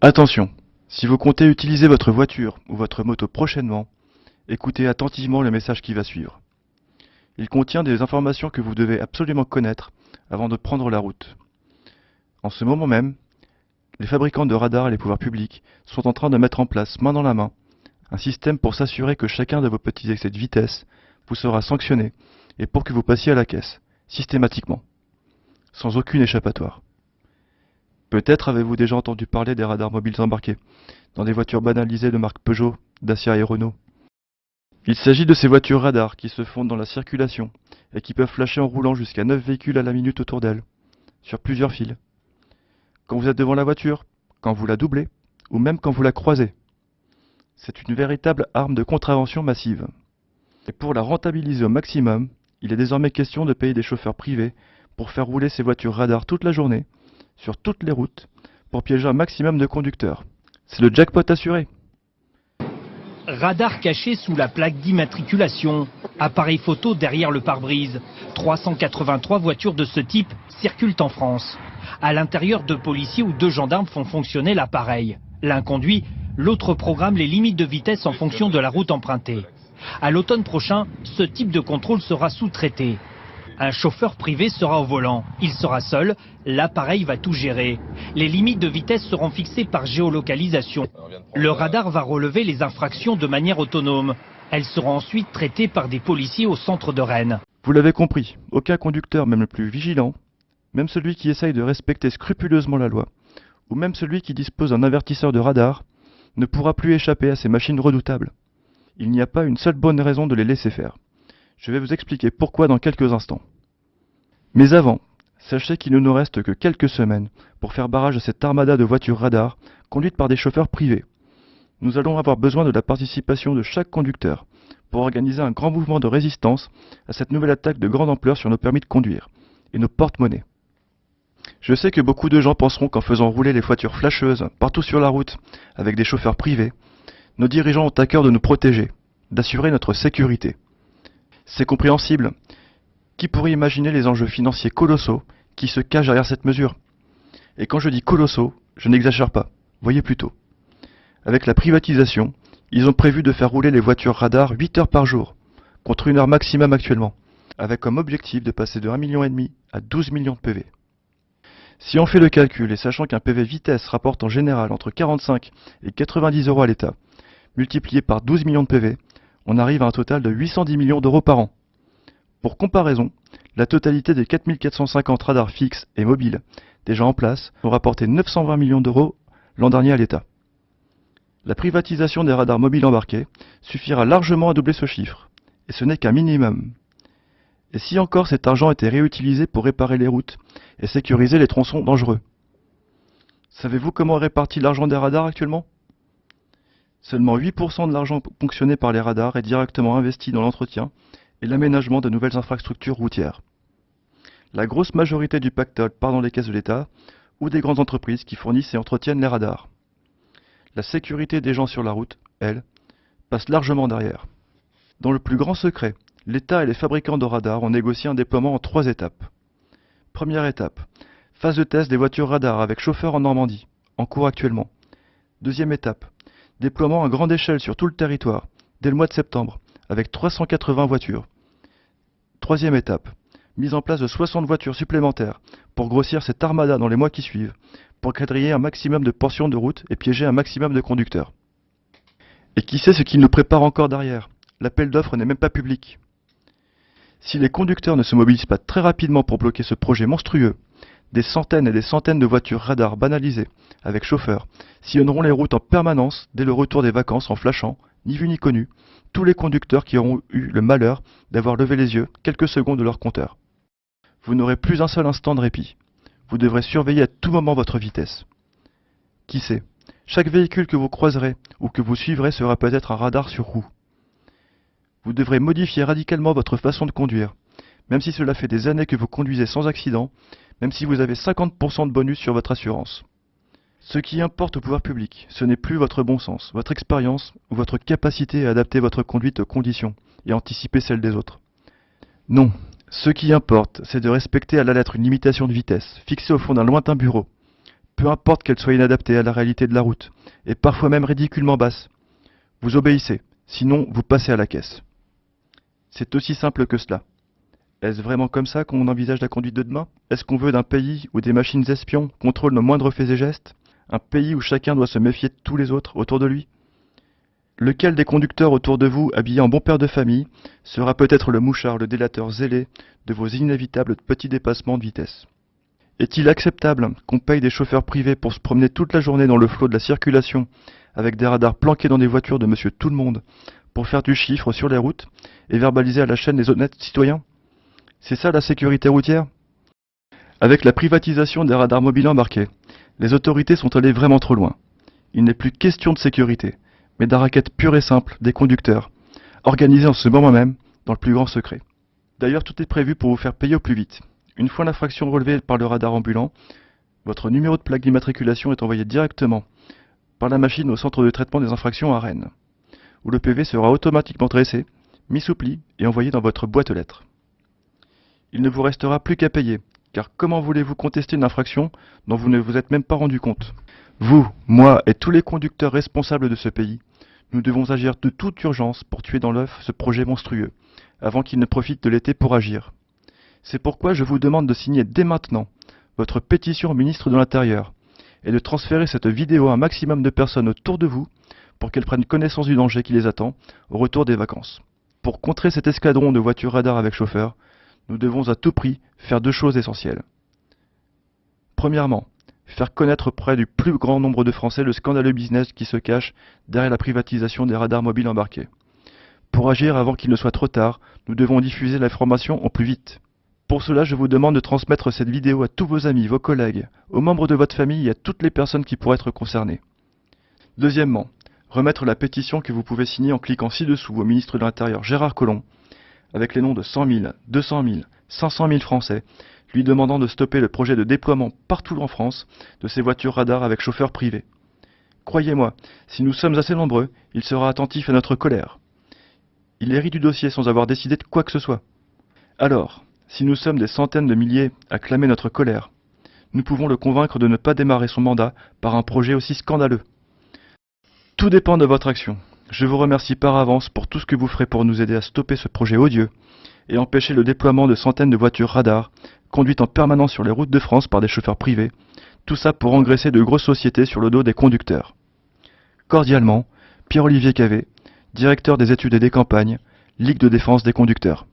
Attention, si vous comptez utiliser votre voiture ou votre moto prochainement, écoutez attentivement le message qui va suivre. Il contient des informations que vous devez absolument connaître avant de prendre la route. En ce moment même, les fabricants de radars et les pouvoirs publics sont en train de mettre en place, main dans la main, un système pour s'assurer que chacun de vos petits excès de vitesse vous sera sanctionné et pour que vous passiez à la caisse, systématiquement, sans aucune échappatoire. Peut-être avez-vous déjà entendu parler des radars mobiles embarqués dans des voitures banalisées de marque Peugeot, Dacia et Renault. Il s'agit de ces voitures radars qui se fondent dans la circulation et qui peuvent flasher en roulant jusqu'à 9 véhicules à la minute autour d'elles, sur plusieurs fils. Quand vous êtes devant la voiture, quand vous la doublez, ou même quand vous la croisez. C'est une véritable arme de contravention massive. Et pour la rentabiliser au maximum, il est désormais question de payer des chauffeurs privés pour faire rouler ces voitures radars toute la journée, sur toutes les routes, pour piéger un maximum de conducteurs. C'est le jackpot assuré. Radar caché sous la plaque d'immatriculation, appareil photo derrière le pare-brise. 383 voitures de ce type circulent en France. À l'intérieur, 2 policiers ou 2 gendarmes font fonctionner l'appareil. L'un conduit, l'autre programme les limites de vitesse en fonction de la route empruntée. À l'automne prochain, ce type de contrôle sera sous-traité. Un chauffeur privé sera au volant. Il sera seul, l'appareil va tout gérer. Les limites de vitesse seront fixées par géolocalisation. Le radar va relever les infractions de manière autonome. Elles seront ensuite traitées par des policiers au centre de Rennes. Vous l'avez compris, aucun conducteur, même le plus vigilant, même celui qui essaye de respecter scrupuleusement la loi, ou même celui qui dispose d'un avertisseur de radar, ne pourra plus échapper à ces machines redoutables. Il n'y a pas une seule bonne raison de les laisser faire. Je vais vous expliquer pourquoi dans quelques instants. Mais avant, sachez qu'il ne nous reste que quelques semaines pour faire barrage à cette armada de voitures radars conduites par des chauffeurs privés. Nous allons avoir besoin de la participation de chaque conducteur pour organiser un grand mouvement de résistance à cette nouvelle attaque de grande ampleur sur nos permis de conduire et nos porte-monnaies. Je sais que beaucoup de gens penseront qu'en faisant rouler les voitures flasheuses partout sur la route avec des chauffeurs privés, nos dirigeants ont à cœur de nous protéger, d'assurer notre sécurité. C'est compréhensible. Qui pourrait imaginer les enjeux financiers colossaux qui se cachent derrière cette mesure? Et quand je dis colossaux, je n'exagère pas, voyez plutôt. Avec la privatisation, ils ont prévu de faire rouler les voitures radars 8 heures par jour, contre 1 heure maximum actuellement, avec comme objectif de passer de 1,5 million à 12 millions de PV. Si on fait le calcul et sachant qu'un PV vitesse rapporte en général entre 45 et 90 euros à l'État, multiplié par 12 millions de PV, on arrive à un total de 810 millions d'euros par an. Pour comparaison, la totalité des 4450 radars fixes et mobiles déjà en place ont rapporté 920 millions d'euros l'an dernier à l'État. La privatisation des radars mobiles embarqués suffira largement à doubler ce chiffre, et ce n'est qu'un minimum. Et si encore cet argent était réutilisé pour réparer les routes et sécuriser les tronçons dangereux? Savez-vous comment est réparti l'argent des radars actuellement? Seulement 8% de l'argent ponctionné par les radars est directement investi dans l'entretien et l'aménagement de nouvelles infrastructures routières. La grosse majorité du pactole part dans les caisses de l'État ou des grandes entreprises qui fournissent et entretiennent les radars. La sécurité des gens sur la route, elle, passe largement derrière. Dans le plus grand secret, l'État et les fabricants de radars ont négocié un déploiement en 3 étapes. Première étape, phase de test des voitures radars avec chauffeur en Normandie, en cours actuellement. Deuxième étape, déploiement à grande échelle sur tout le territoire, dès le mois de septembre, avec 380 voitures. Troisième étape, mise en place de 60 voitures supplémentaires pour grossir cette armada dans les mois qui suivent, pour quadriller un maximum de portions de route et piéger un maximum de conducteurs. Et qui sait ce qui nous prépare encore derrière? L'appel d'offres n'est même pas public. Si les conducteurs ne se mobilisent pas très rapidement pour bloquer ce projet monstrueux, des centaines et des centaines de voitures radars banalisées, avec chauffeurs, sillonneront les routes en permanence dès le retour des vacances en flashant, ni vu ni connu, tous les conducteurs qui auront eu le malheur d'avoir levé les yeux quelques secondes de leur compteur. Vous n'aurez plus un seul instant de répit. Vous devrez surveiller à tout moment votre vitesse. Qui sait, chaque véhicule que vous croiserez ou que vous suivrez sera peut-être un radar sur roue. Vous devrez modifier radicalement votre façon de conduire, même si cela fait des années que vous conduisez sans accident, même si vous avez 50% de bonus sur votre assurance. Ce qui importe au pouvoir public, ce n'est plus votre bon sens, votre expérience ou votre capacité à adapter votre conduite aux conditions et anticiper celles des autres. Non, ce qui importe, c'est de respecter à la lettre une limitation de vitesse, fixée au fond d'un lointain bureau, peu importe qu'elle soit inadaptée à la réalité de la route, et parfois même ridiculement basse. Vous obéissez, sinon vous passez à la caisse. C'est aussi simple que cela. Est-ce vraiment comme ça qu'on envisage la conduite de demain? Est-ce qu'on veut d'un pays où des machines espions contrôlent nos moindres faits et gestes? Un pays où chacun doit se méfier de tous les autres autour de lui? Lequel des conducteurs autour de vous, habillés en bon père de famille, sera peut-être le mouchard, le délateur zélé de vos inévitables petits dépassements de vitesse? Est-il acceptable qu'on paye des chauffeurs privés pour se promener toute la journée dans le flot de la circulation, avec des radars planqués dans des voitures de monsieur tout-le-monde, pour faire du chiffre sur les routes et verbaliser à la chaîne les honnêtes citoyens? C'est ça la sécurité routière? Avec la privatisation des radars mobiles embarqués, les autorités sont allées vraiment trop loin. Il n'est plus question de sécurité, mais d'un racket pur et simple des conducteurs, organisé en ce moment même, dans le plus grand secret. D'ailleurs, tout est prévu pour vous faire payer au plus vite. Une fois l'infraction relevée par le radar ambulant, votre numéro de plaque d'immatriculation est envoyé directement par la machine au centre de traitement des infractions à Rennes, où le PV sera automatiquement dressé, mis sous pli et envoyé dans votre boîte aux lettres. Il ne vous restera plus qu'à payer, car comment voulez-vous contester une infraction dont vous ne vous êtes même pas rendu compte? Vous, moi et tous les conducteurs responsables de ce pays, nous devons agir de toute urgence pour tuer dans l'œuf ce projet monstrueux, avant qu'il ne profite de l'été pour agir. C'est pourquoi je vous demande de signer dès maintenant votre pétition au ministre de l'Intérieur et de transférer cette vidéo à un maximum de personnes autour de vous pour qu'elles prennent connaissance du danger qui les attend au retour des vacances. Pour contrer cet escadron de voitures radar avec chauffeur, nous devons à tout prix faire deux choses essentielles. Premièrement, faire connaître auprès du plus grand nombre de Français le scandaleux business qui se cache derrière la privatisation des radars mobiles embarqués. Pour agir avant qu'il ne soit trop tard, nous devons diffuser l'information au plus vite. Pour cela, je vous demande de transmettre cette vidéo à tous vos amis, vos collègues, aux membres de votre famille et à toutes les personnes qui pourraient être concernées. Deuxièmement, remettre la pétition que vous pouvez signer en cliquant ci-dessous au ministre de l'Intérieur Gérard Collomb, avec les noms de 100 000, 200 000, 500 000 Français, lui demandant de stopper le projet de déploiement partout en France de ces voitures radars avec chauffeur privé. Croyez-moi, si nous sommes assez nombreux, il sera attentif à notre colère. Il hérite du dossier sans avoir décidé de quoi que ce soit. Alors, si nous sommes des centaines de milliers à clamer notre colère, nous pouvons le convaincre de ne pas démarrer son mandat par un projet aussi scandaleux. Tout dépend de votre action. Je vous remercie par avance pour tout ce que vous ferez pour nous aider à stopper ce projet odieux et empêcher le déploiement de centaines de voitures radars conduites en permanence sur les routes de France par des chauffeurs privés, tout ça pour engraisser de grosses sociétés sur le dos des conducteurs. Cordialement, Pierre-Olivier Cavé, directeur des études et des campagnes, Ligue de défense des conducteurs.